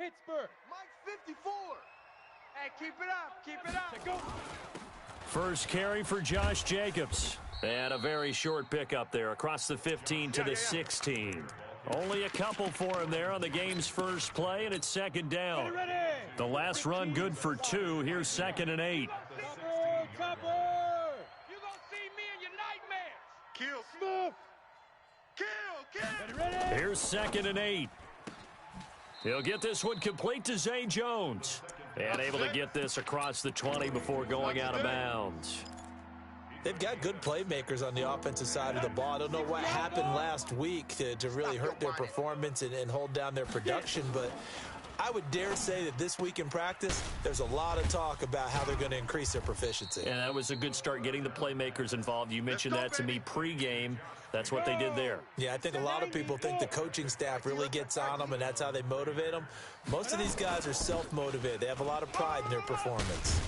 Pittsburgh. Mike 54. Hey, keep it up. Keep it up. Go. First carry for Josh Jacobs. And a very short pickup there across the 15 to the 16. Only a couple for him there on the game's first play, and it's second down. Ready. The last run good for 2. Here's 2nd and 8. Cover. You're going to see me in your nightmares. Kill. Smooth. Kill. Ready. Here's 2nd and 8. He'll get this one complete to Zay Jones. And able to get this across the 20 before going out of bounds. They've got good playmakers on the offensive side of the ball. I don't know what happened last week to really hurt their performance and hold down their production, but I would dare say that this week in practice, there's a lot of talk about how they're going to increase their proficiency. And that was a good start getting the playmakers involved. You mentioned that to me pregame. That's what they did there. Yeah, I think a lot of people think the coaching staff really gets on them, and that's how they motivate them. Most of these guys are self-motivated. They have a lot of pride in their performance.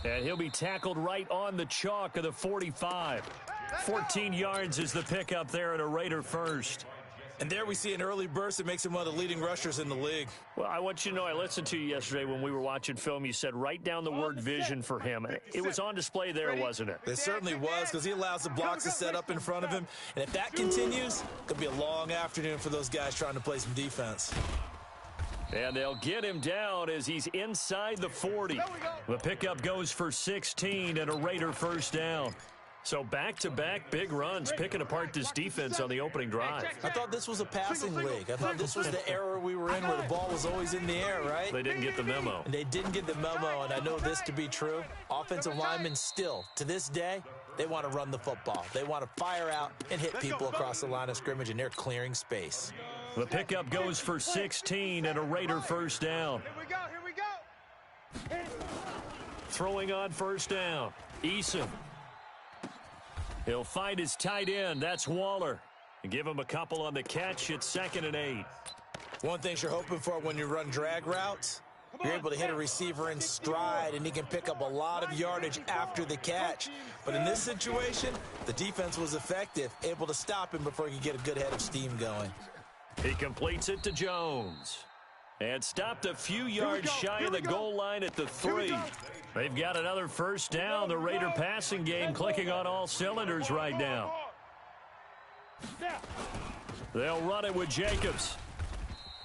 And he'll be tackled right on the chalk of the 45. 14 yards is the pickup there at a Raider first. And there we see an early burst that makes him one of the leading rushers in the league. Well, I want you to know, I listened to you yesterday when we were watching film. You said write down the word vision for him. It was on display there, wasn't it? It certainly was, because he allows the blocks to set up in front of him. And if that continues, it could be a long afternoon for those guys trying to play some defense. And they'll get him down as he's inside the 40. The pickup goes for 16 and a Raider first down. So back-to-back big runs, picking apart this defense on the opening drive. I thought this was a passing league. I thought this was the era we were in where the ball was always in the air, right? They didn't get the memo. And they didn't get the memo, and I know this to be true. Offensive linemen still, to this day, they want to run the football. They want to fire out and hit people across the line of scrimmage, and they're clearing space. The pickup goes for 16 and a Raider first down. Here we go. Throwing on first down, Eason. He'll find his tight end. That's Waller. And give him a couple on the catch. It's 2nd and 8. One thing you're hoping for when you run drag routes, you're able to hit a receiver in stride, and he can pick up a lot of yardage after the catch. But in this situation, the defense was effective, able to stop him before he could get a good head of steam going. He completes it to Jones. And stopped a few yards shy of the goal line at the 3. They've got another first down. The Raider passing game clicking on all cylinders right now. They'll run it with Jacobs.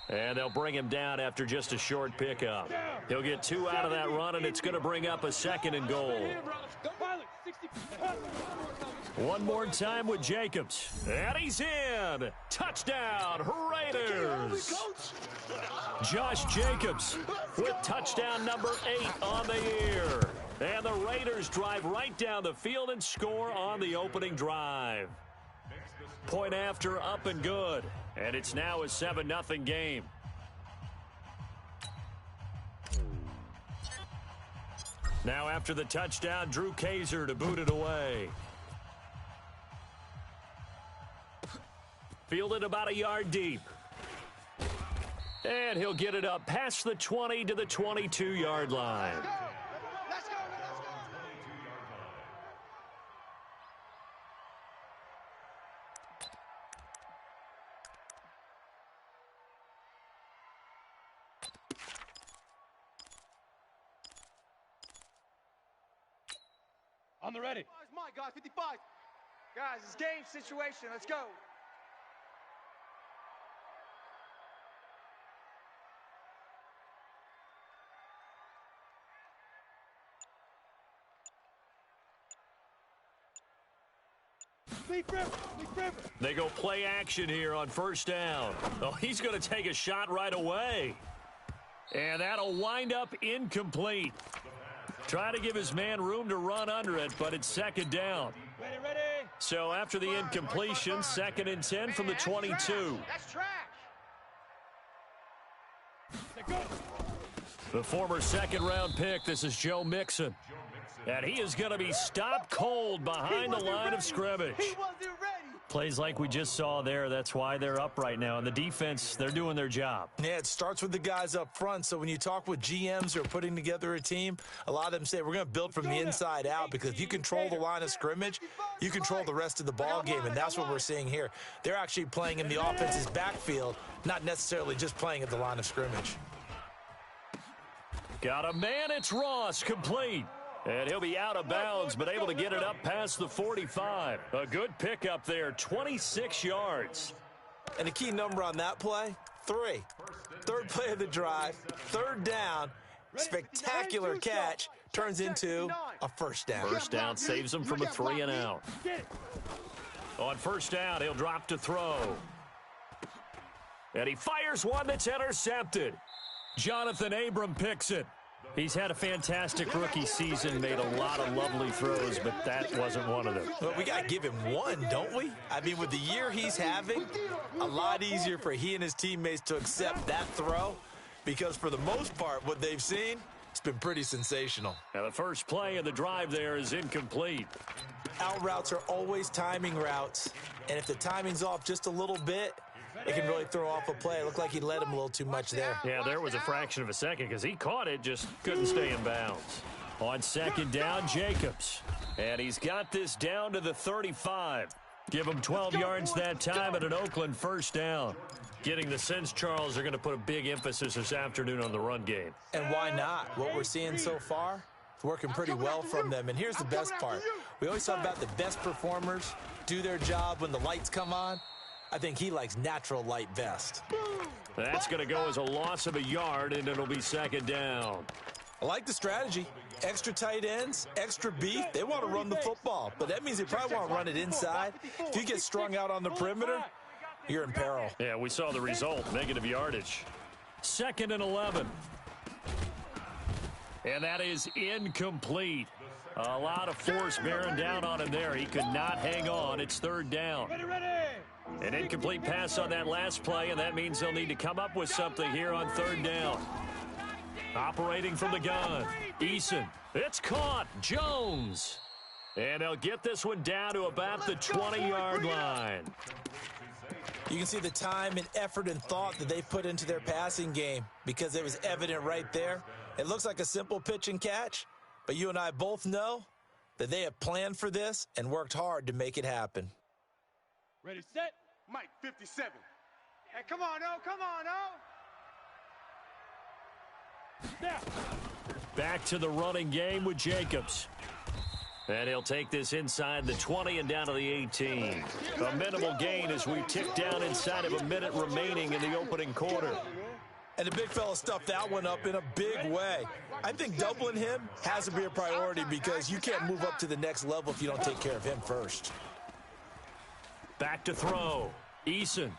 And they'll bring him down after just a short pickup. He'll get 2 out of that run, and it's going to bring up a 2nd and goal. One more time with Jacobs. And he's in. Touchdown, Raiders. Josh Jacobs with touchdown number 8 on the year. And the Raiders drive right down the field and score on the opening drive. Point after, up and good. And it's now a 7-0 game. Now after the touchdown, Drew Kaiser to boot it away. Fielded about a yard deep. And he'll get it up past the 20 to the 22-yard line. Let's go. On the ready. It's Mike, guys, 55. Guys, it's game situation. Let's go. They go play action here on first down. Oh, he's going to take a shot right away. And that'll wind up incomplete. Trying to give his man room to run under it, but it's 2nd down. Ready. So after the incompletion, 2nd and 10 from the 22. That's trash. The former 2nd-round pick, this is Joe Mixon. And he is going to be stopped cold behind the line of scrimmage. He wasn't ready. Plays like we just saw there, that's why they're up right now. And the defense, they're doing their job. Yeah, it starts with the guys up front. So when you talk with GMs who are putting together a team, a lot of them say we're going to build from the inside out, because if you control the line of scrimmage, you control the rest of the ball game, and that's what we're seeing here. They're actually playing in the offense's backfield, not necessarily just playing at the line of scrimmage. Got a man, it's Ross, complete. And he'll be out of bounds, but able to get it up past the 45. A good pickup there, 26 yards. And the key number on that play, 3. Third play of the drive, third down, spectacular catch, turns into a first down. First down saves him from a 3 and out. On first down, he'll drop to throw. And he fires one that's intercepted. Jonathan Abram picks it. He's had a fantastic rookie season, made a lot of lovely throws, but that wasn't one of them. Well, we got to give him one, don't we? I mean, with the year he's having, a lot easier for he and his teammates to accept that throw, because for the most part, what they've seen, it's been pretty sensational. Now, the first play of the drive there is incomplete. Out routes are always timing routes, and if the timing's off just a little bit, it can really throw off a play. It looked like he led him a little too much there. Yeah, there was a fraction of a second because he caught it, just couldn't stay in bounds. On second down, Jacobs. And he's got this down to the 35. Give him 12 yards that time at an Oakland first down. Getting the sense, Charles, they're going to put a big emphasis this afternoon on the run game. And why not? What we're seeing so far, it's working pretty well from them. And here's the best part. We always talk about the best performers do their job when the lights come on. I think he likes natural light best. That's going to go as a loss of a yard, and it'll be second down. I like the strategy. Extra tight ends, extra beef. They want to run the football, but that means they probably want to run it inside. If you get strung out on the perimeter, you're in peril. Yeah, we saw the result, negative yardage. Second and 11. And that is incomplete. A lot of force bearing down on him there. He could not hang on. It's third down. An incomplete pass on that last play, and that means they'll need to come up with something here on third down. Operating from the gun, Eason. It's caught. Jones. And they'll get this one down to about the 20-yard line. You can see the time and effort and thought that they put into their passing game, because it was evident right there. It looks like a simple pitch and catch, but you and I both know that they have planned for this and worked hard to make it happen. Ready, set. Mike 57. Hey, come on, O. Come on, O. Snap. Back to the running game with Jacobs. And he'll take this inside the 20 and down to the 18. A minimal gain as we tick down inside of a minute remaining in the opening quarter. And the big fella stuffed that one up in a big way. I think doubling him has to be a priority, because you can't move up to the next level if you don't take care of him first. Back to throw. Eason.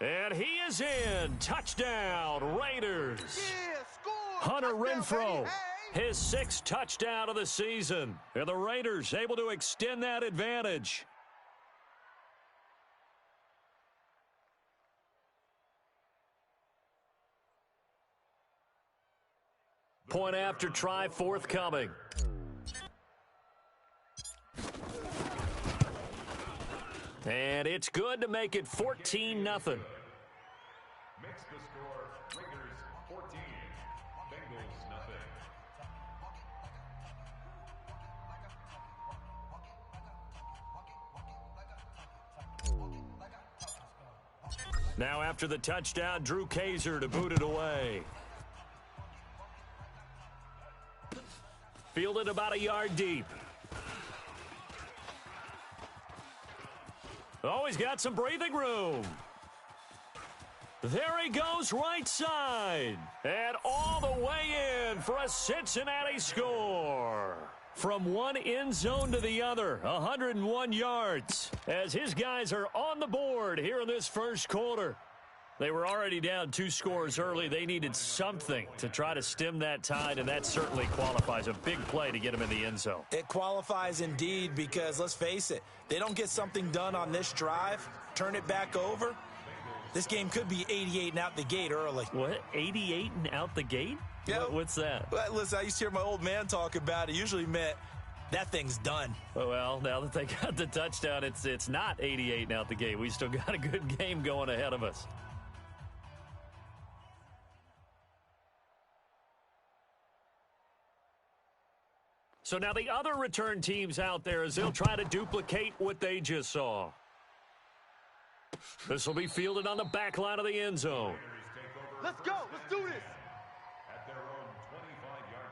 And he is in. Touchdown, Raiders. Hunter Renfrow, his 6th touchdown of the season. And the Raiders able to extend that advantage. Point after try forthcoming. And it's good to make it 14-0. Makes the score Raiders 14, Bengals nothing. Now after the touchdown, Drew Kaiser to boot it away. Fielded about a yard deep. Oh, he's got some breathing room. There he goes, right side. And all the way in for a Cincinnati score. From one end zone to the other, 101 yards. As his guys are on the board here in this first quarter. They were already down 2 scores early. They needed something to try to stem that tide, and that certainly qualifies. A big play to get him in the end zone. It qualifies indeed, because let's face it, they don't get something done on this drive, turn it back over, this game could be 88 and out the gate early. What? 88 and out the gate? Yeah. What's that? Well, listen, I used to hear my old man talk about it. Usually meant that thing's done. Well, now that they got the touchdown, it's not 88 out the gate. We still got a good game going ahead of us. So now the other return teams out there as they'll try to duplicate what they just saw. This will be fielded on the back line of the end zone. Let's go. Let's do this. At their own 25-yard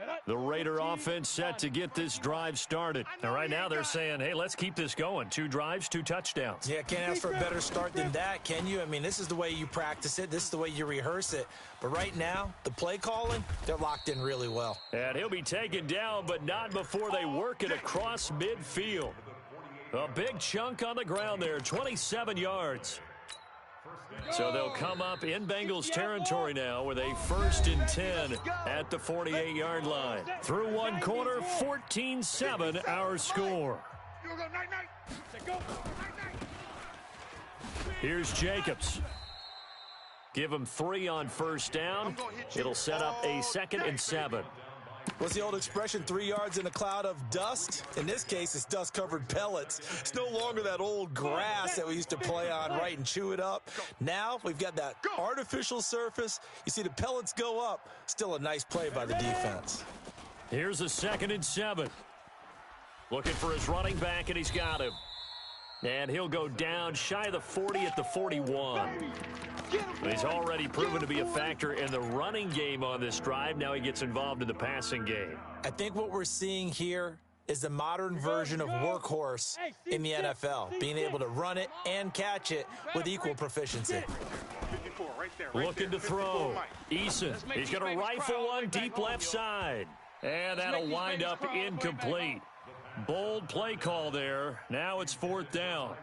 line. The Raider offense set to get this drive started. And right now they're saying, hey, let's keep this going. 2 drives, 2 touchdowns. Yeah, can't ask for a better start than that, can you? I mean, this is the way you practice it. This is the way you rehearse it. But right now, the play calling, they're locked in really well. And he'll be taken down, but not before they work it across midfield. A big chunk on the ground there, 27 yards. So they'll come up in Bengals territory now with a 1st and 10 at the 48-yard line. Through one quarter, 14-7 our score. Here's Jacobs. Give him 3 on 1st down. It'll set up a 2nd and 7. What's the old expression, 3 yards in a cloud of dust? In this case, it's dust-covered pellets. It's no longer that old grass that we used to play on, right, and chew it up. Now we've got that artificial surface. You see the pellets go up. Still a nice play by the defense. Here's a 2nd and 7. Looking for his running back, and he's got him. And he'll go down shy of the 40 at the 41. He's already proven to be a factor in the running game on this drive. Now he gets involved in the passing game. I think what we're seeing here is the modern version of workhorse in the NFL, being able to run it and catch it with equal proficiency. Looking to throw. Eason, he's going to rifle one deep left side. And that'll wind up incomplete. Bold play call there. Now it's 4th down.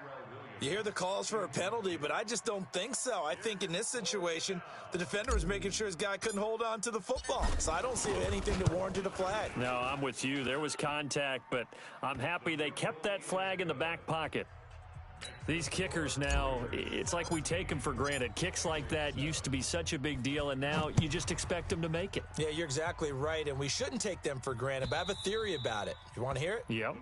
You hear the calls for a penalty, but I just don't think so. I think in this situation, the defender was making sure his guy couldn't hold on to the football. So I don't see anything that warranted a flag. No, I'm with you. There was contact, but I'm happy they kept that flag in the back pocket. These kickers now, it's like we take them for granted. Kicks like that used to be such a big deal, and now you just expect them to make it. Yeah, you're exactly right, and we shouldn't take them for granted, but I have a theory about it. You want to hear it? Yep.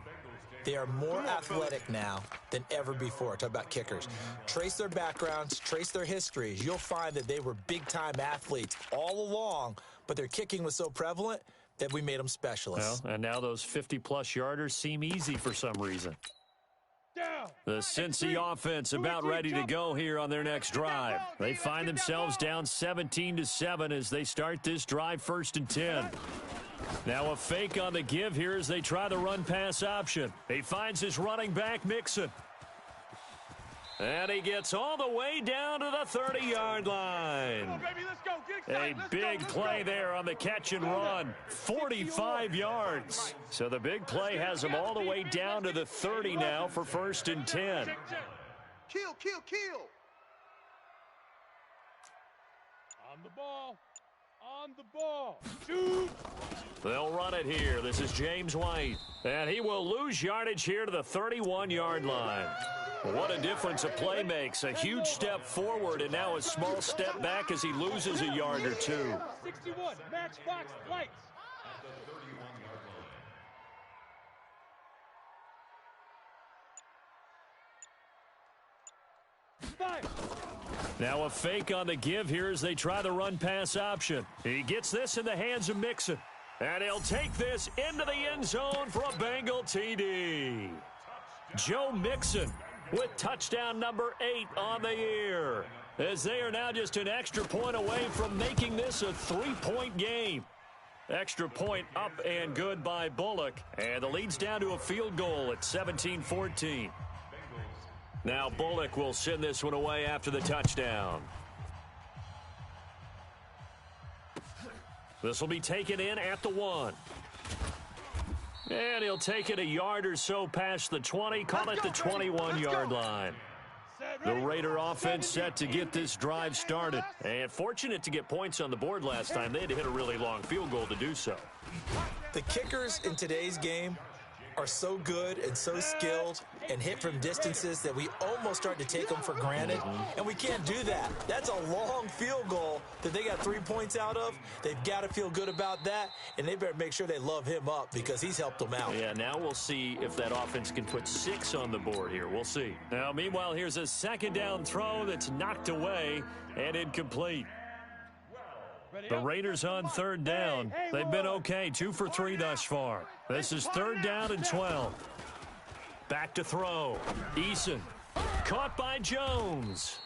They are more athletic now than ever before. Talk about kickers. Trace their backgrounds, trace their histories. You'll find that they were big-time athletes all along, but their kicking was so prevalent that we made them specialists. Well, and now those 50-plus yarders seem easy for some reason. The Cincy offense about ready to go here on their next drive. They find themselves down 17-7 as they start this drive 1st and 10. Now a fake on the give here as they try the run-pass option. He finds his running back, Mixon. And he gets all the way down to the 30-yard line. A big play there on the catch and run. 45 yards. So the big play has him all the way down to the 30 now for 1st and 10. Kill. On the ball. On the ball. Shoot. They'll run it here. This is James White. And he will lose yardage here to the 31-yard line. What a difference a play makes. A huge step forward and now a small step back as he loses a yard or two. 61, Matchbox Lights. Now a fake on the give here as they try the run-pass option. He gets this in the hands of Mixon. And he'll take this into the end zone for a Bengal TD. Joe Mixon with touchdown number 8 on the year, as they are now just an extra point away from making this a 3-point game. Extra point up and good by Bullock, and the lead's down to a field goal at 17-14. Now Bullock will send this one away after the touchdown. This will be taken in at the 1. And he'll take it a yard or so past the 20, call it the 21-yard line. The Raider offense set to get this drive started. And fortunate to get points on the board last time. They had to hit a really long field goal to do so. The kickers in today's game are so good and so skilled and hit from distances that we almost start to take them for granted, and we can't do that. That's a long field goal that they got 3 points out of. They've got to feel good about that, and they better make sure they love him up because he's helped them out. Yeah, now we'll see if that offense can put 6 on the board here. We'll see. Now, meanwhile, here's a second down throw that's knocked away and incomplete. The Raiders on third down. They've been okay, 2 for 3 thus far. This is third down and 12. Back to throw. Eason caught by Jones.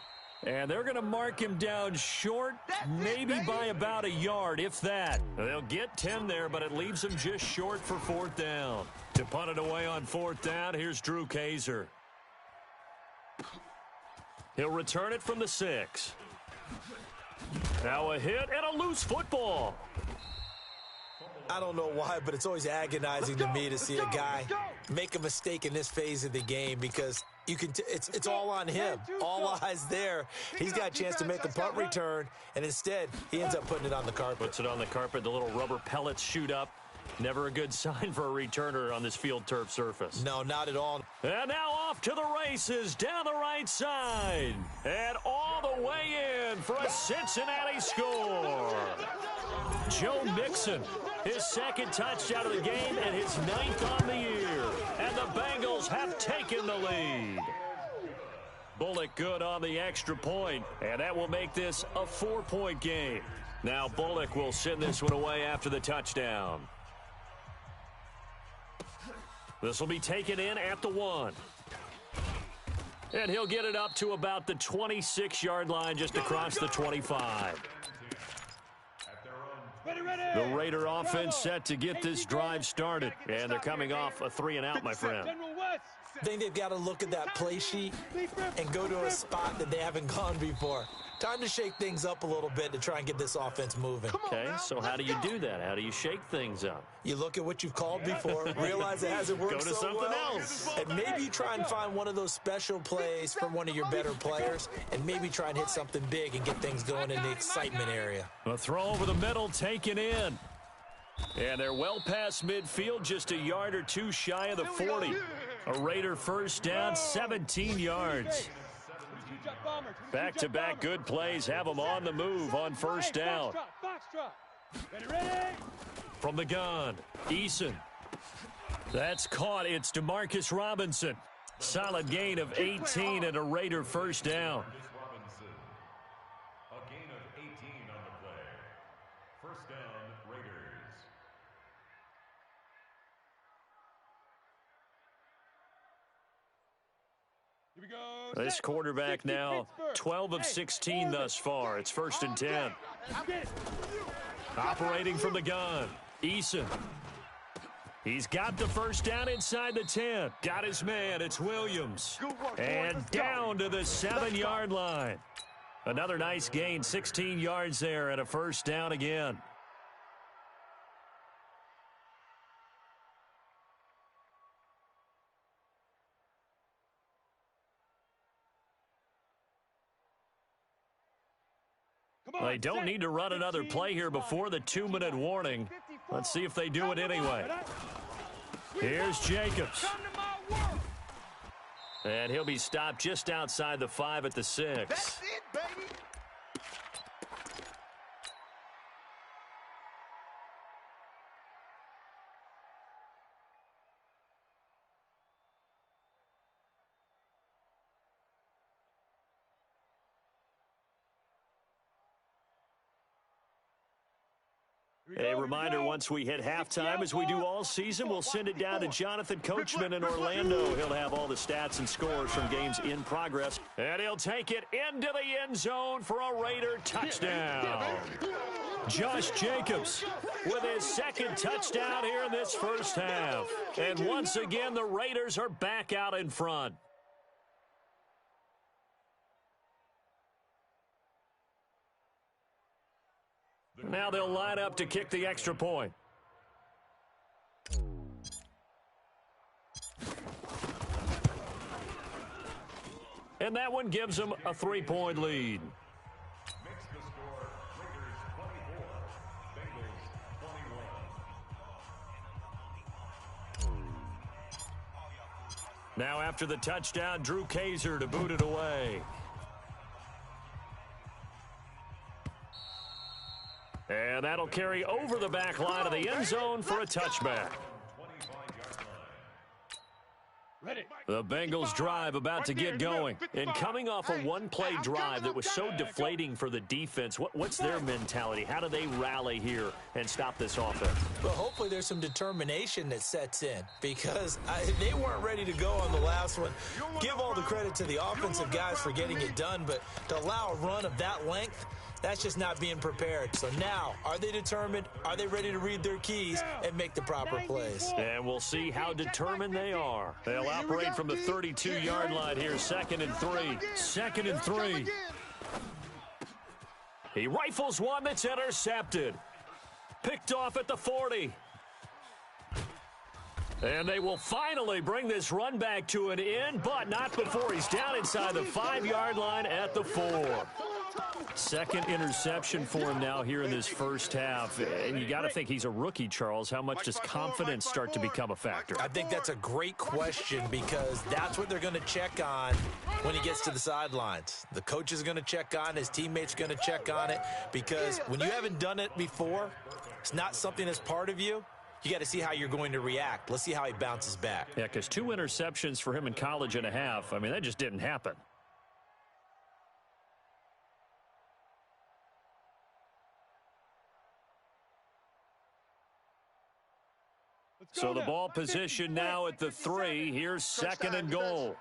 And they're going to mark him down short, maybe by about a yard, if that. They'll get 10 there, but it leaves them just short for fourth down. To punt it away on fourth down, here's Drew Kaiser. He'll return it from the 6. Now a hit and a loose football. I don't know why, but it's always agonizing to me to see a guy make a mistake in this phase of the game because you can. It's all on him. All eyes there. He's got a chance to make a punt return, and instead he ends up putting it on the carpet. Puts it on the carpet. The little rubber pellets shoot up. Never a good sign for a returner on this field turf surface. No, not at all. And now off to the races down the right side. And all the way in for a Cincinnati score. Joe Mixon, his second touchdown of the game and his 9th on the year. And the Bengals have taken the lead. Bullock good on the extra point, and that will make this a 4-point game. Now Bullock will send this one away after the touchdown. This will be taken in at the 1. And he'll get it up to about the 26-yard line just across the 25. The Raider offense set to get this drive started. And they're coming off a 3-and-out, my friend. I think they've got to look at that play sheet and go to a spot that they haven't gone before. Time to shake things up a little bit to try and get this offense moving. Okay, so how do you do that? How do you shake things up? You look at what you've called before, realize it hasn't worked Go to so something well, else. and maybe you try and find one of those special plays from one of your better players, and maybe try and hit something big and get things going in the excitement area. A throw over the middle taken in. And they're well past midfield, just a yard or two shy of the 40. A Raider first down, 17 yards. Back-to-back good plays have them on the move on first down. From the gun, Eason. That's caught. It's Demarcus Robinson. Solid gain of 18 and a Raider first down. A gain of 18 on the play. First down, Raiders. This quarterback now 12 of 16 thus far. It's 1st and 10. Operating from the gun, Eason. He's got the first down inside the 10. Got his man. It's Williams. And down to the 7-yard line. Another nice gain, 16 yards there and a first down again. They don't need to run another play here before the 2-minute warning. Let's see if they do it anyway. Here's Jacobs. And he'll be stopped just outside the 5 at the 6. That's it, baby. A reminder, once we hit halftime, as we do all season, we'll send it down to Jonathan Coachman in Orlando. He'll have all the stats and scores from games in progress. And he'll take it into the end zone for a Raider touchdown. Josh Jacobs with his second touchdown here in this first half. And once again, the Raiders are back out in front. Now they'll line up to kick the extra point. And that one gives them a 3-point lead. Makes the score Raiders 24, Bengals 21. Now after the touchdown, Drew Kaiser to boot it away. And that'll carry over the back line of the end zone for a touchback. The Bengals drive about to get going. And coming off a one-play drive that was so deflating for the defense, what's their mentality? How do they rally here and stop this offense? Well, hopefully there's some determination that sets in because they weren't ready to go on the last one. Give all the credit to the offensive guys for getting it done, but to allow a run of that length, that's just not being prepared. So now, are they determined? Are they ready to read their keys and make the proper plays? And we'll see how determined they are. They'll operate from the 32-yard line here, 2nd and 3. 2nd and 3. He rifles one that's intercepted. Picked off at the 40. And they will finally bring this run back to an end, but not before he's down inside the 5-yard line at the 4. Second interception for him now here in this first half. And you got to think he's a rookie, Charles. How much does confidence start to become a factor? I think that's a great question because that's what they're going to check on when he gets to the sidelines. The coach is going to check on, his teammates are going to check on it because when you haven't done it before, it's not something that's part of you. You got to see how you're going to react. Let's see how he bounces back. Yeah, because 2 interceptions for him in college and a half. I mean, that just didn't happen. So the ball position now at the 3. Here's 2nd and goal.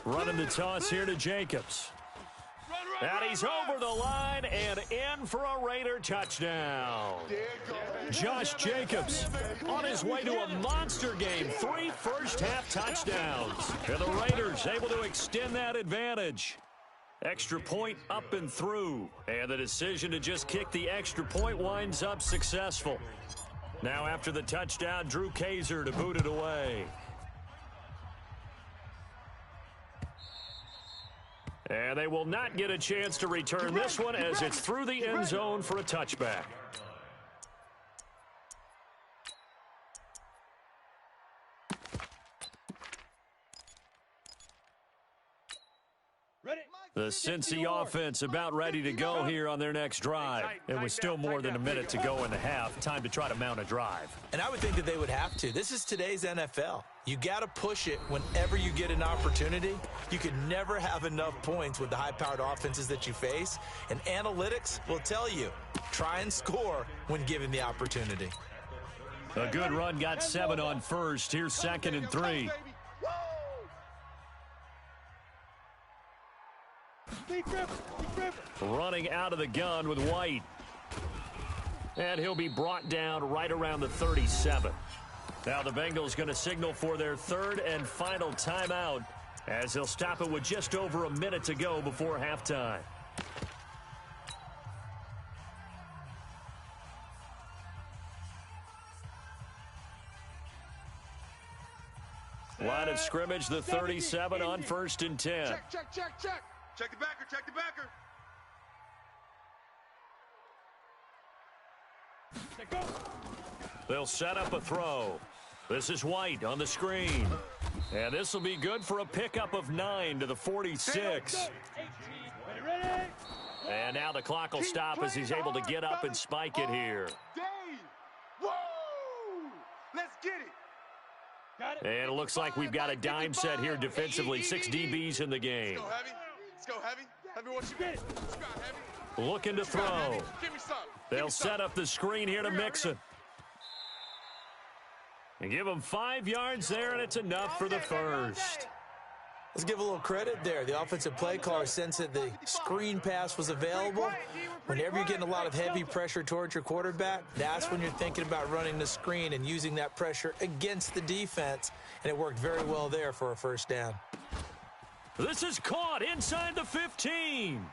Running the toss here to Jacobs. And he's over the line and in for a Raider touchdown. Josh Jacobs on his way to a monster game. 3 first-half touchdowns. And the Raiders able to extend that advantage. Extra point up and through. And the decision to just kick the extra point winds up successful. Now after the touchdown, Drew Kaiser to boot it away. And they will not get a chance to return this one as it's through the end zone for a touchback. The Cincy offense about ready to go here on their next drive. It was still more than a minute to go in the half. Time to try to mount a drive. And I would think that they would have to. This is today's NFL. You got to push it whenever you get an opportunity. You can never have enough points with the high-powered offenses that you face. And analytics will tell you, try and score when given the opportunity. A good run got 7 on first. Here's 2nd and 3. Running out of the gun with White. And he'll be brought down right around the 37. Now the Bengals going to signal for their 3rd and final timeout as they'll stop it with just over a minute to go before halftime. Line of scrimmage, the 37 on 1st and 10. Check. Check the backer. They'll set up a throw. This is White on the screen. And this will be good for a pickup of 9 to the 46. And now the clock will stop as he's able to get up and spike it here. Woo! Let's get it. And it looks like we've got a dime set here defensively. 6 DBs in the game. Let's go heavy. Heavy what you get. Heavy. Looking to throw. Give me some. They'll set up the screen here to Mixon. And give him 5 yards there, and it's enough for the first. Let's give a little credit there. The offensive play caller sensed that the screen pass was available. Whenever you're getting a lot of heavy pressure towards your quarterback, that's when you're thinking about running the screen and using that pressure against the defense. And it worked very well there for a first down. This is caught inside the 15.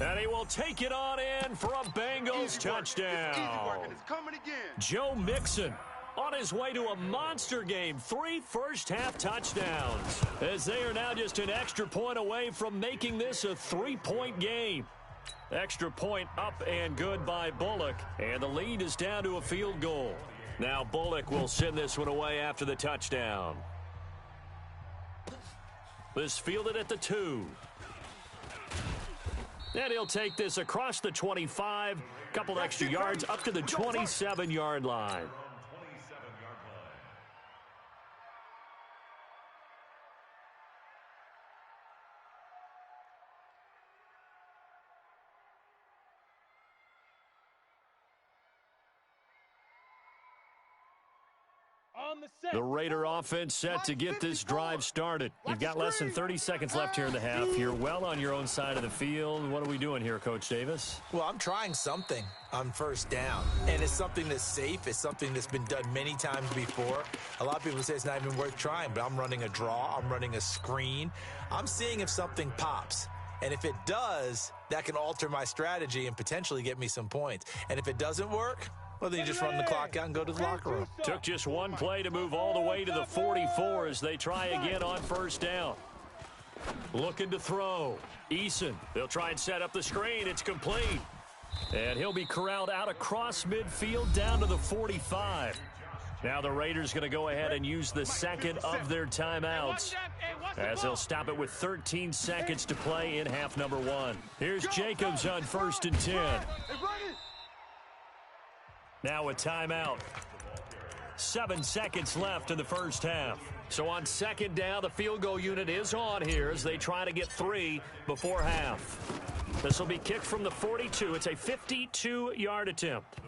And he will take it on in for a Bengals touchdown. It's coming again. Joe Mixon on his way to a monster game. 3 first-half touchdowns. As they are now just an extra point away from making this a 3-point game. Extra point up and good by Bullock. And the lead is down to a field goal. Now Bullock will send this one away after the touchdown. This fielded at the 2. And he'll take this across the 25, couple extra yards up to the 27-yard line. The Raider offense set to get this drive started. You've got less than 30 seconds left here in the half. You're well on your own side of the field. What are we doing here, Coach Davis? Well, I'm trying something on first down, and it's something that's safe. It's something that's been done many times before. A lot of people say it's not even worth trying, but I'm running a draw. I'm running a screen. I'm seeing if something pops. And if it does, that can alter my strategy and potentially get me some points. And if it doesn't work, well, then you just run the clock out and go to the locker room. Took just one play to move all the way to the 44 as they try again on first down. Looking to throw. Eason. They'll try and set up the screen. It's complete. And he'll be corralled out across midfield down to the 45. Now the Raiders going to go ahead and use the second of their timeouts as they'll stop it with 13 seconds to play in half number 1. Here's Jacobs on 1st and 10. Now a timeout. 7 seconds left in the first half. So on second down, the field goal unit is on here as they try to get 3 before half. This will be kicked from the 42. It's a 52-yard attempt.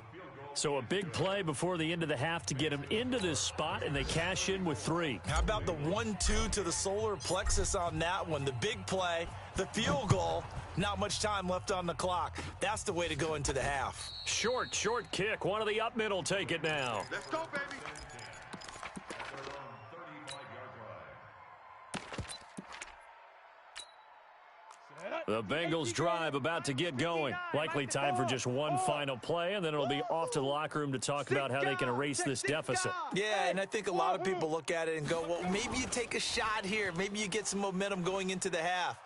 So a big play before the end of the half to get them into this spot, and they cash in with 3. How about the 1-2 to the solar plexus on that one? The big play, the field goal, not much time left on the clock. That's the way to go into the half. Short kick. One of the up middle take it now. Let's go, baby. The Bengals drive about to get going. Likely time for just one final play, and then it'll be off to the locker room to talk about how they can erase this deficit. Yeah, and I think a lot of people look at it and go, well, maybe you take a shot here. Maybe you get some momentum going into the half.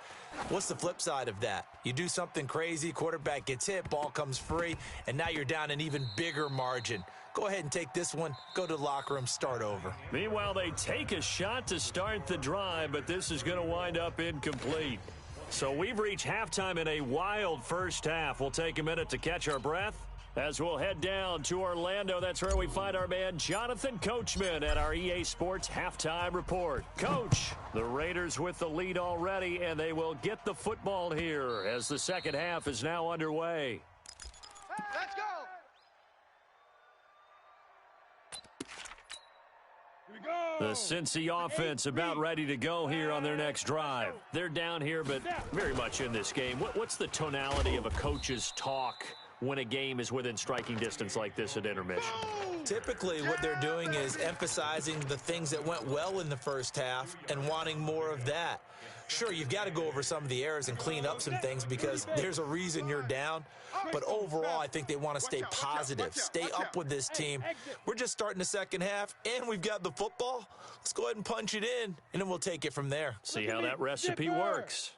What's the flip side of that? You do something crazy, quarterback gets hit, ball comes free, and now you're down an even bigger margin. Go ahead and take this one, go to the locker room, start over. Meanwhile, they take a shot to start the drive, but this is going to wind up incomplete. So we've reached halftime in a wild first half. We'll take a minute to catch our breath as we'll head down to Orlando. That's where we find our man Jonathan Coachman at our EA Sports Halftime Report. Coach, the Raiders with the lead already, and they will get the football here as the second half is now underway. Let's go. The Cincy offense about ready to go here on their next drive. They're down here, but very much in this game. What's the tonality of a coach's talk when a game is within striking distance like this at intermission? Typically, what they're doing is emphasizing the things that went well in the first half and wanting more of that. Sure, you've got to go over some of the errors and clean up some things because there's a reason you're down. But overall, I think they want to stay positive, stay up with this team. We're just starting the second half, and we've got the football. Let's go ahead and punch it in, and then we'll take it from there. See how that recipe works.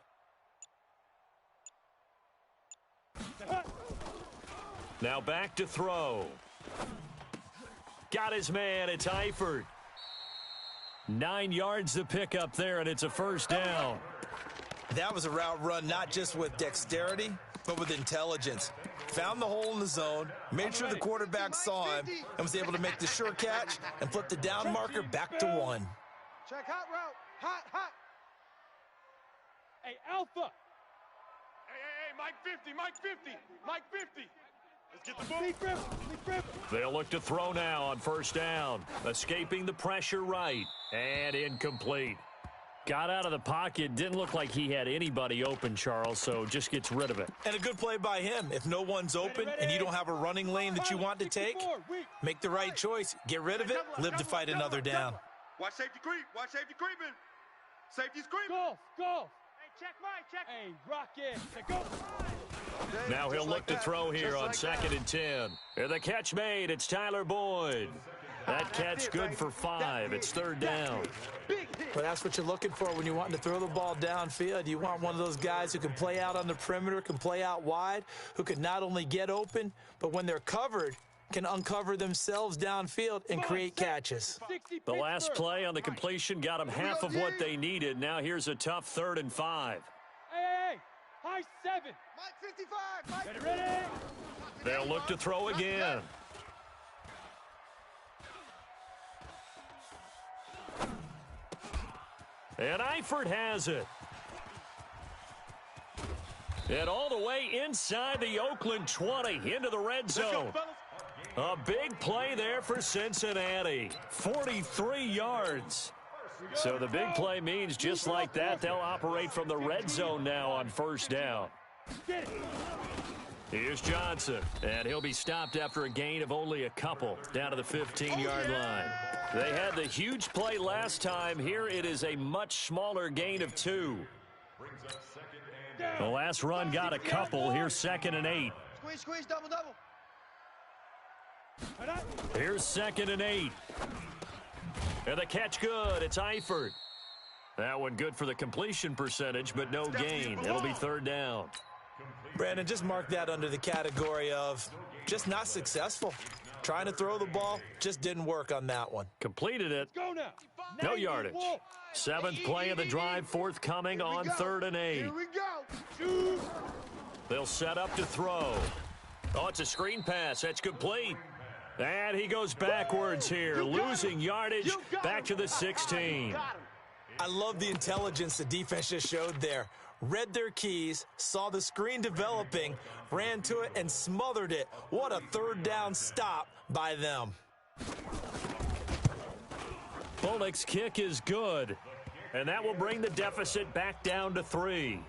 Now back to throw. Got his man. It's Eifert. 9 yards to pick up there, and it's a first down. That was a route run not just with dexterity, but with intelligence. Found the hole in the zone, made sure the quarterback saw him, and was able to make the sure catch and flip the down marker back to 1. Check hot route. Hot. Hey, Alpha. Hey, Mike 50. Mike 50. Let's get the ball. They'll look to throw now on first down. Escaping the pressure right. And incomplete. Got out of the pocket. Didn't look like he had anybody open, Charles, so just gets rid of it. And a good play by him. If no one's open and you don't have a running lane that you want to take, make the right choice. Get rid of it. Live to fight another down. Watch safety creep. Creeping. Safety's creeping. Golf. Check right, check. Hey, Rocket, go. Now he'll look to throw here on 2nd and 10. And the catch made. It's Tyler Boyd. That catch good for 5. It's 3rd down. Well, that's what you're looking for when you want to throw the ball downfield. You want one of those guys who can play out on the perimeter, can play out wide, who can not only get open, but when they're covered, can uncover themselves downfield and create catches. The last play on the completion got them half of what they needed. Now here's a tough 3rd and 5. Hey, high 7. Mike 55. Mike. Ready? They'll look to throw again. And Eifert has it. And all the way inside the Oakland 20 into the red zone. A big play there for Cincinnati. 43 yards. So the big play means just like that, they'll operate from the red zone now on 1st down. Here's Johnson, and he'll be stopped after a gain of only a couple down to the 15-yard line. They had the huge play last time. Here it is a much smaller gain of 2. The last run got a couple. Here's 2nd and 8. Squeeze, double. Here's 2nd and 8. And the catch good. It's Eifert. That one good for the completion percentage, but no gain. It'll be 3rd down. Brandon, just mark that under the category of just not successful. Trying to throw the ball, just didn't work on that one. Completed it. Go now. No yardage. 7th play of the drive, forthcoming on 3rd and 8. Here we go. They'll set up to throw. Oh, it's a screen pass. That's complete. And he goes backwards here, losing yardage back to the 16. I love the intelligence the defense just showed there. Read their keys, saw the screen developing, ran to it, and smothered it. What a 3rd down stop by them. Bullock's kick is good, and that will bring the deficit back down to 3.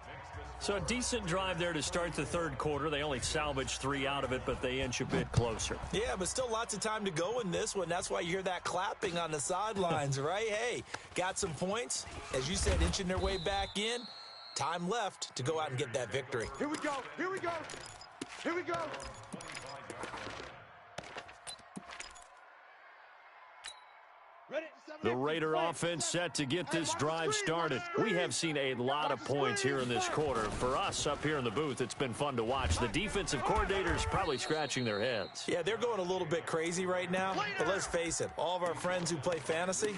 So a decent drive there to start the 3rd quarter. They only salvaged 3 out of it, but they inch a bit closer. Yeah, but still lots of time to go in this one. That's why you hear that clapping on the sidelines, right? Hey, got some points. As you said, inching their way back in. Time left to go out and get that victory. Here we go. The Raider offense set to get this drive started. We have seen a lot of points here in this quarter. For us up here in the booth, it's been fun to watch. The defensive coordinators probably scratching their heads. Yeah, they're going a little bit crazy right now. But let's face it, all of our friends who play fantasy,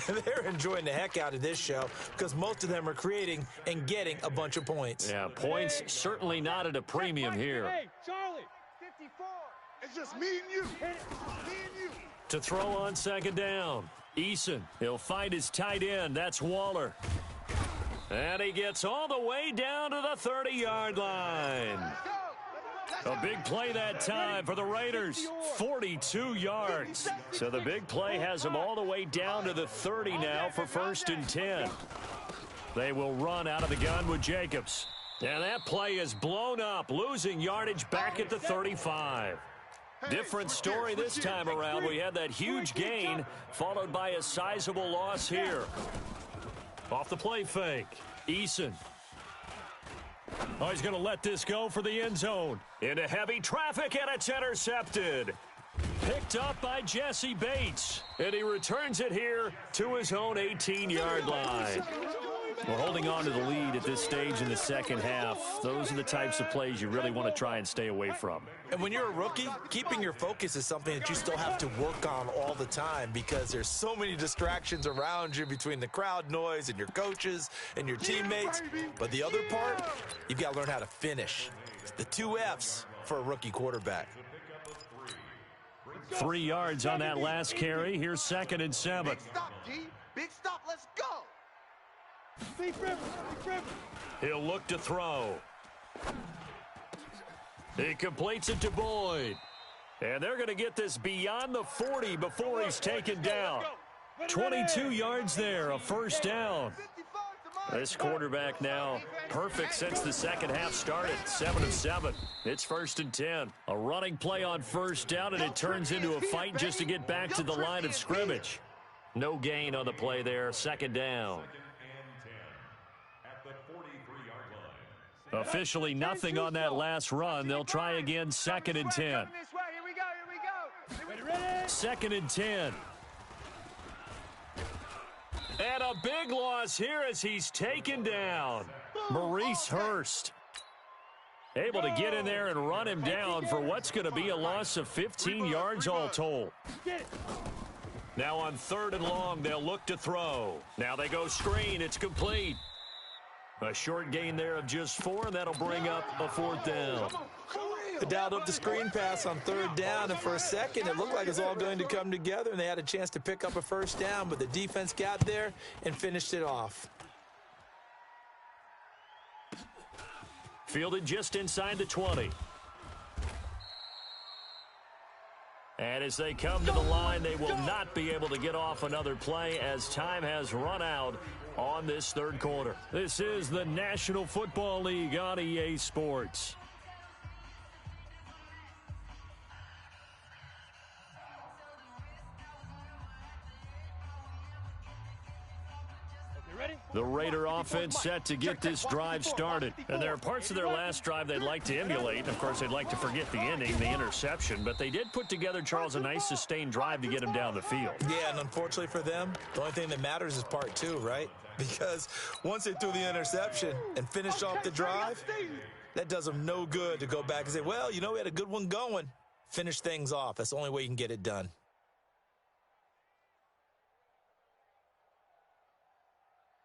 they're enjoying the heck out of this show because most of them are creating and getting a bunch of points. Yeah, points certainly not at a premium here. Hey, Charlie. 54. It's just me and you. Me and you. To throw on 2nd down. Eason, he'll find his tight end. That's Waller. And he gets all the way down to the 30-yard line. A big play that time for the Raiders. 42 yards. So the big play has them all the way down to the 30 now for 1st and 10. They will run out of the gun with Jacobs. And that play is blown up, losing yardage back at the 35. Different story this time around. We had that huge gain followed by a sizable loss here. Off the play fake. Eason. Oh, he's going to let this go for the end zone. Into heavy traffic, and it's intercepted. Picked up by Jesse Bates. And he returns it here to his own 18-yard line. We're holding on to the lead at this stage in the 2nd half. Those are the types of plays you really want to try and stay away from. And when you're a rookie, keeping your focus is something that you still have to work on all the time because there's so many distractions around you between the crowd noise and your coaches and your teammates. But the other part, you've got to learn how to finish. The 2 F's for a rookie quarterback. 3 yards on that last carry. Here's 2nd and 7. Big stop, G. Big stop. Let's go. Big River. He'll look to throw. He completes it to Boyd. And they're going to get this beyond the 40 before he's taken down. 22 yards there, a 1st down. This quarterback now perfect since the 2nd half started. 7 of 7. It's 1st and 10. A running play on 1st down, and it turns into a fight just to get back to the line of scrimmage. No gain on the play there. 2nd down. Officially nothing on that last run. They'll try again. 2nd and 10. Here we go. 2nd and 10. And a big loss here as he's taken down. Maurice Hurst. able to get in there and run him down for what's going to be a loss of 15 yards all told. Now on 3rd and long, they'll look to throw. Now they go screen. It's complete. A short gain there of just 4, and that'll bring up a 4th down. They dialed up the screen pass on 3rd down, and for a second, it looked like it was all going to come together, and they had a chance to pick up a 1st down, but the defense got there and finished it off. Fielded just inside the 20. And as they come to the line, they will not be able to get off another play as time has run out on this 3rd quarter. This is the National Football League on EA Sports. The Raider offense set to get this drive started. And there are parts of their last drive they'd like to emulate. And of course, they'd like to forget the ending, the interception. But they did put together, Charles, a nice sustained drive to get him down the field. Yeah, and unfortunately for them, the only thing that matters is part 2, right? Because once they threw the interception and finished off the drive, that does them no good to go back and say, well, you know, we had a good one going. Finish things off. That's the only way you can get it done.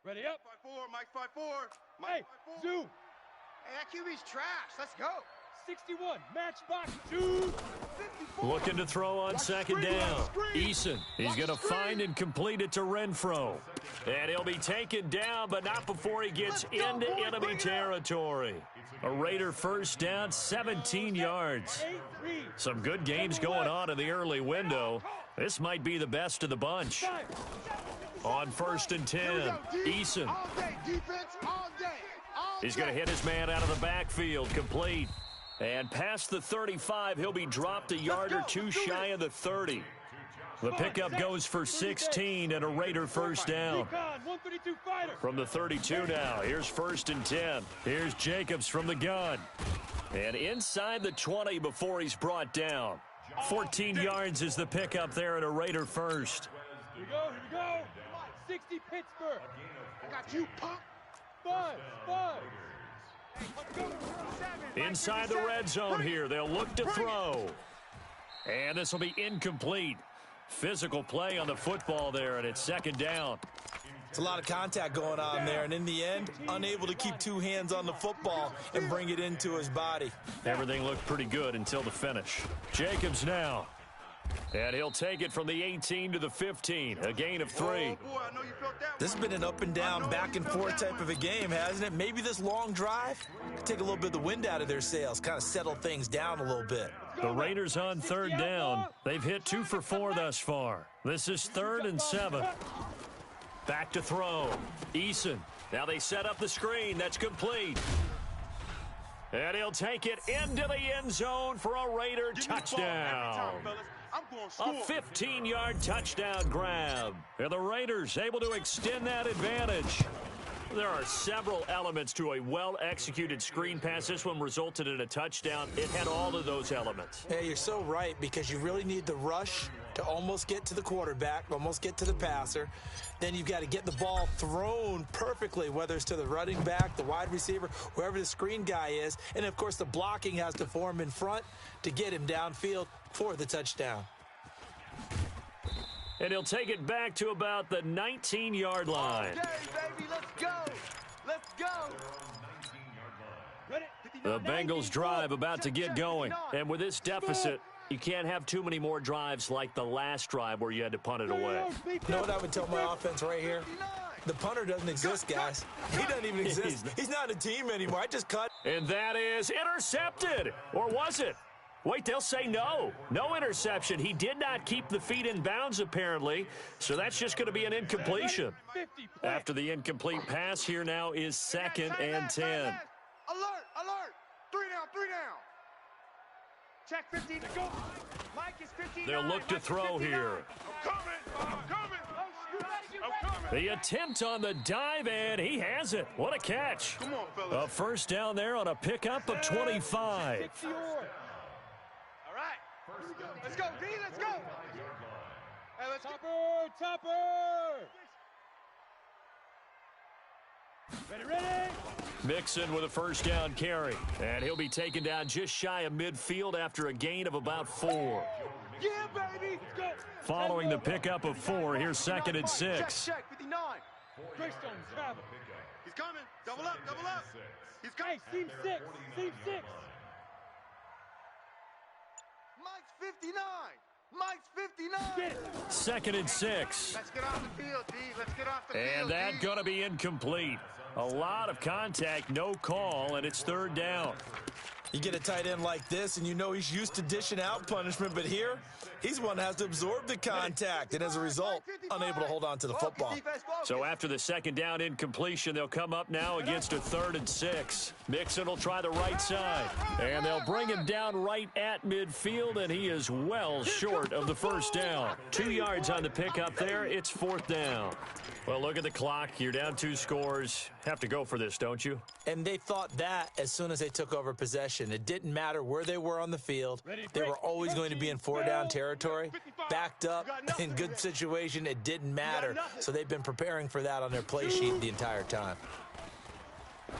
Ready up. 5-4, Mike 5-4. Hey, zoom. Hey, that QB's trash. Let's go. 61, matchbox, shoot. Looking to throw on 2nd down. Eason, he's going to find and complete it to Renfro. And he'll be taken down, but not before he gets into enemy territory. A Raider 1st down, 17 yards. Some good games going on in the early window. This might be the best of the bunch. On 1st and 10, Eason. He's going to hit his man out of the backfield, complete. And past the 35, he'll be dropped a yard or 2 shy of the 30. The pickup goes for 16 and a Raider 1st down. From the 32 now, here's 1st and 10. Here's Jacobs from the gun. And inside the 20 before he's brought down. 14 yards is the pickup there and a Raider 1st. Here we go. 60 Pittsburgh. I got you, punk. 5. Inside the red zone here, they'll look to throw. And this will be incomplete. Physical play on the football there, and it's 2nd down. It's a lot of contact going on there, and in the end, unable to keep 2 hands on the football and bring it into his body. Everything looked pretty good until the finish. Jacobs now. And he'll take it from the 18 to the 15, a gain of 3. This has been an up and down, back and forth type of a game, hasn't it? Maybe this long drive could take a little bit of the wind out of their sails, kind of settle things down a little bit. The Raiders on 3rd down. They've hit 2 for 4 thus far. This is 3rd and 7. Back to throw. Eason. Now they set up the screen. That's complete. And he'll take it into the end zone for a Raider touchdown. A 15-yard touchdown grab. And the Raiders able to extend that advantage. There are several elements to a well-executed screen pass. This one resulted in a touchdown. It had all of those elements. Yeah, you're so right, because you really need the rush to almost get to the quarterback, almost get to the passer. Then you've got to get the ball thrown perfectly, whether it's to the running back, the wide receiver, wherever the screen guy is. And, of course, the blocking has to form in front to get him downfield for the touchdown. And he'll take it back to about the 19-yard line. Okay, baby, let's go. Let's go. The Bengals drive about to get going. And with this deficit, you can't have too many more drives like the last drive where you had to punt it away. You know what I would tell my offense right here? The punter doesn't exist, guys. He doesn't even exist. He's not a team anymore. I just cut. And that is intercepted. Or was it? Wait, they'll say no. No interception. He did not keep the feet in bounds, apparently. So that's just going to be an incompletion. After the incomplete pass, here now is 2nd and 10. Alert, alert. 3 down. Check 15 to go. Mike is 15. They'll look to throw here. I'm coming. The attempt on the dive, and he has it. What a catch. Come on, fellas. A first down there on a pickup of 25. All right. Let's go, D. Let's go. Hey, let's Topper. Ready. Mixon with a first down carry. And he'll be taken down just shy of midfield after a gain of about 4. Yeah, baby. Let's go. Following the pickup of 4, here's 2nd and 6. Check, 59. Greystone, travel. He's coming. Double up, double up. He's Hey, coming. seam 6. Seam 6. Mike's 59. Mike's 59. Get it. 2nd and 6. Let's get off the field, D. Let's get off the field. And that's D. going to be incomplete. A lot of contact, no call, and it's 3rd down. You get a tight end like this, and you know he's used to dishing out punishment, but here, he's one that has to absorb the contact, and as a result, unable to hold on to the football. So after the 2nd down incompletion, they'll come up now against a 3rd and 6. Mixon will try the right side, and they'll bring him down right at midfield, and he is well short of the first down. 2 yards on the pickup there. It's 4th down. Well, look at the clock. You're down 2 scores. Have to go for this, don't you? And they thought that as soon as they took over possession. It didn't matter where they were on the field. They were always going to be in 4-down territory, backed up, in good situation. It didn't matter. So they've been preparing for that on their play sheet the entire time.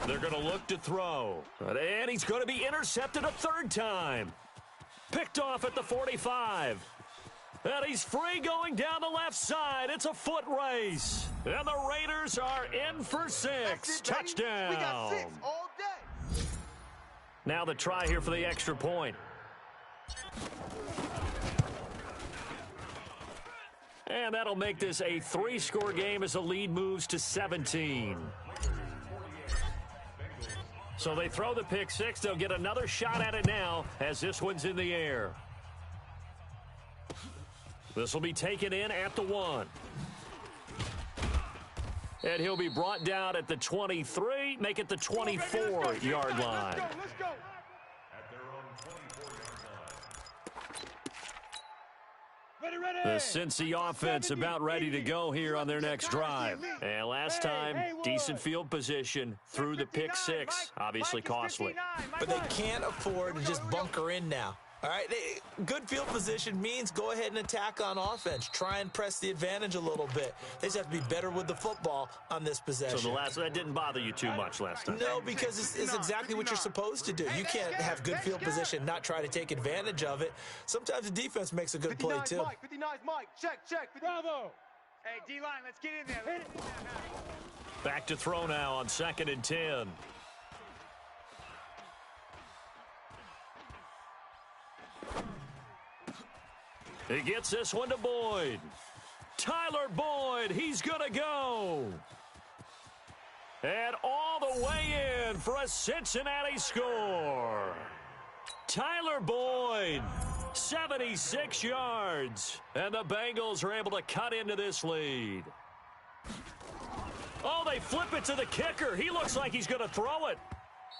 They're going to look to throw. And he's going to be intercepted a 3rd time. Picked off at the 45. And he's free going down the left side. It's a foot race. And the Raiders are in for 6. Touchdown. We got 6 all day. Now the try here for the extra point. And that'll make this a 3-score game as the lead moves to 17. So they throw the pick 6. They'll get another shot at it now as this one's in the air. This will be taken in at the 1. And he'll be brought down at the 23, make it the 24-yard line. Let's go. At their own 24-yard line. Ready. The Cincy offense about ready to go here on their next drive. And last time, decent field position through the pick 6. Obviously costly. But they can't afford to just bunker in now. All right, good field position means go ahead and attack on offense. Try and press the advantage a little bit. They just have to be better with the football on this possession. So that didn't bother you too much last time? No, because it's exactly what you're supposed to do. You can't have good field position, not try to take advantage of it. Sometimes the defense makes a good play, too. 59's Mike. Check. Bravo. Hey, D-line, let's get in there. Hit it. Back to throw now on 2nd and 10. He gets this one to Boyd. Tyler Boyd, he's going to go. And all the way in for a Cincinnati score. Tyler Boyd, 76 yards. And the Bengals are able to cut into this lead. Oh, they flip it to the kicker. He looks like he's going to throw it.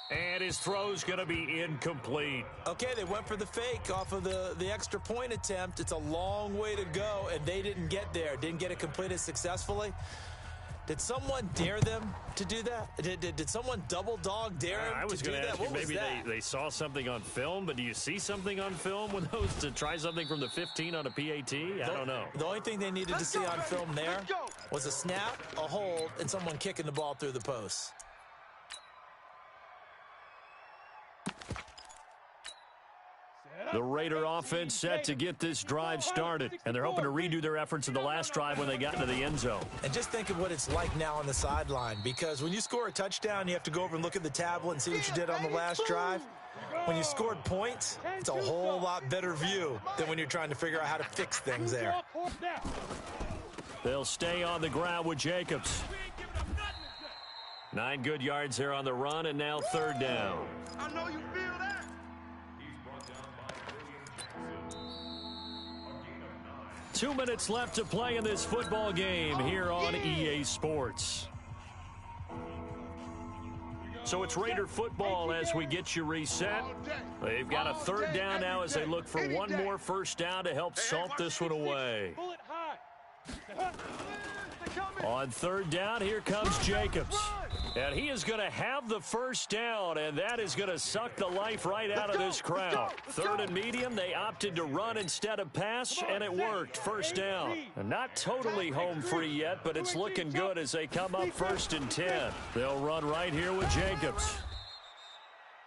And his throw's going to be incomplete. Okay, they went for the fake off of the extra point attempt. It's a long way to go, and they didn't get there. Didn't get it completed successfully. Did someone dare them to do that? Did someone double dog dare them I was to do going to that? ask you, What was maybe that? they saw something on film, but do you see something on film with those to try something from the 15 on a PAT? I don't know. The only thing they needed to see on film there was a snap, a hold, and someone kicking the ball through the post. The Raider offense set to get this drive started, and they're hoping to redo their efforts in the last drive when they got into the end zone. And just think of what it's like now on the sideline, because when you score a touchdown, you have to go over and look at the tablet and see what you did on the last drive. When you scored points, it's a whole lot better view than when you're trying to figure out how to fix things there. They'll stay on the ground with Jacobs. 9 good yards there on the run, and now 3rd down. I know you feel that. He's brought down by Williams. A gain of 9. 2 minutes left to play in this football game here on EA Sports. So it's Raider football as we get you reset. They've got a 3rd down now as they look for one more first down to help salt this one away. Pull it high. On 3rd down, here comes Jacobs. And he is going to have the first down, and that is going to suck the life right out of this crowd. Third and medium, they opted to run instead of pass, and it worked. First down. And not totally home free yet, but it's looking good as they come up 1st and 10. They'll run right here with Jacobs.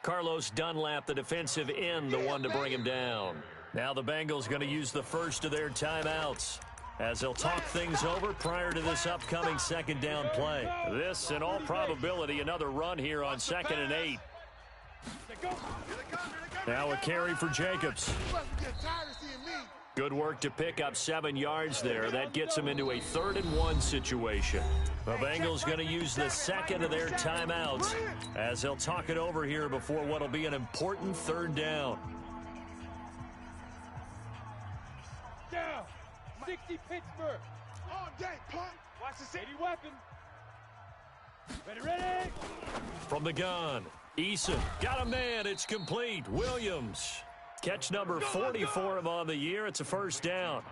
Carlos Dunlap, the defensive end, the one to bring him down. Now the Bengals going to use the first of their timeouts as they'll talk things over prior to this upcoming second down play. This, in all probability, another run here on 2nd and 8. Now a carry for Jacobs. Good work to pick up 7 yards there. That gets him into a 3rd and 1 situation. The Bengals going to use the second of their timeouts as they'll talk it over here before what will be an important 3rd down. Down. 60 Pittsburgh. All day, punk. Watch the city weapon. Ready. From the gun, Eason got a man. It's complete. Williams. Catch number 40 for him on the year. It's a first down.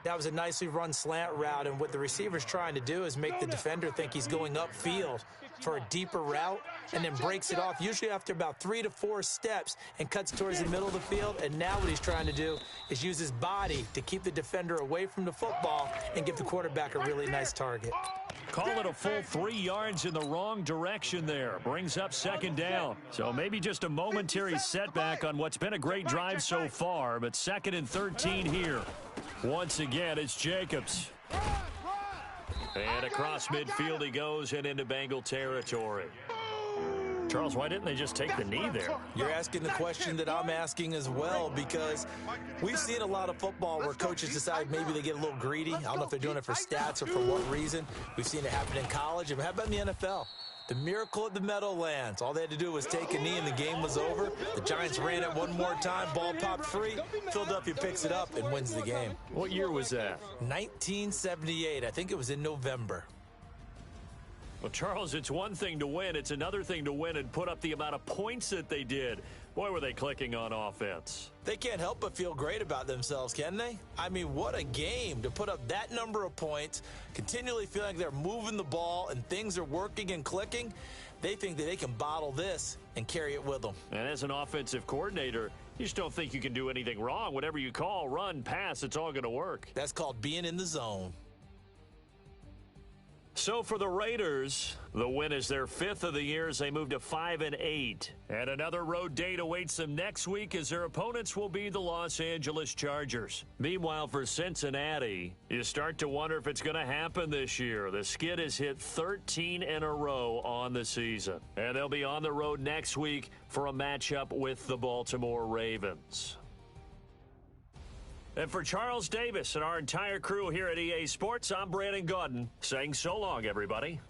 That was a nicely run slant route, and what the receiver's trying to do is make the defender think he's going upfield for a deeper route and then breaks it off, usually after about 3 to 4 steps, and cuts towards the middle of the field. And now what he's trying to do is use his body to keep the defender away from the football and give the quarterback a really nice target. Call it a full 3 yards in the wrong direction there. Brings up 2nd down. So maybe just a momentary setback on what's been a great drive so far, but 2nd and 13 here. Once again, it's Jacobs. And across midfield he goes and into Bengal territory. Charles, why didn't they just take the knee there? You're asking the question that I'm asking as well, because we've seen a lot of football where coaches decide maybe they get a little greedy. I don't know if they're doing it for stats or for what reason. We've seen it happen in college. And how about in the NFL? The miracle at the Meadowlands. All they had to do was take a knee and the game was over. The Giants ran it one more time. Ball popped free. Philadelphia picks it up and wins the game. What year was that? 1978. I think it was in November. Well, Charles, it's one thing to win. It's another thing to win and put up the amount of points that they did. Boy, were they clicking on offense. They can't help but feel great about themselves, can they? I mean, what a game to put up that number of points, continually feeling like they're moving the ball and things are working and clicking. They think that they can bottle this and carry it with them. And as an offensive coordinator, you just don't think you can do anything wrong. Whatever you call, run, pass, it's all going to work. That's called being in the zone. So for the Raiders, the win is their 5th of the year as they move to 5 and 8. And another road date awaits them next week as their opponents will be the Los Angeles Chargers. Meanwhile, for Cincinnati, you start to wonder if it's going to happen this year. The skid has hit 13 in a row on the season. And they'll be on the road next week for a matchup with the Baltimore Ravens. And for Charles Davis and our entire crew here at EA Sports, I'm Brandon Gaudin saying so long, everybody.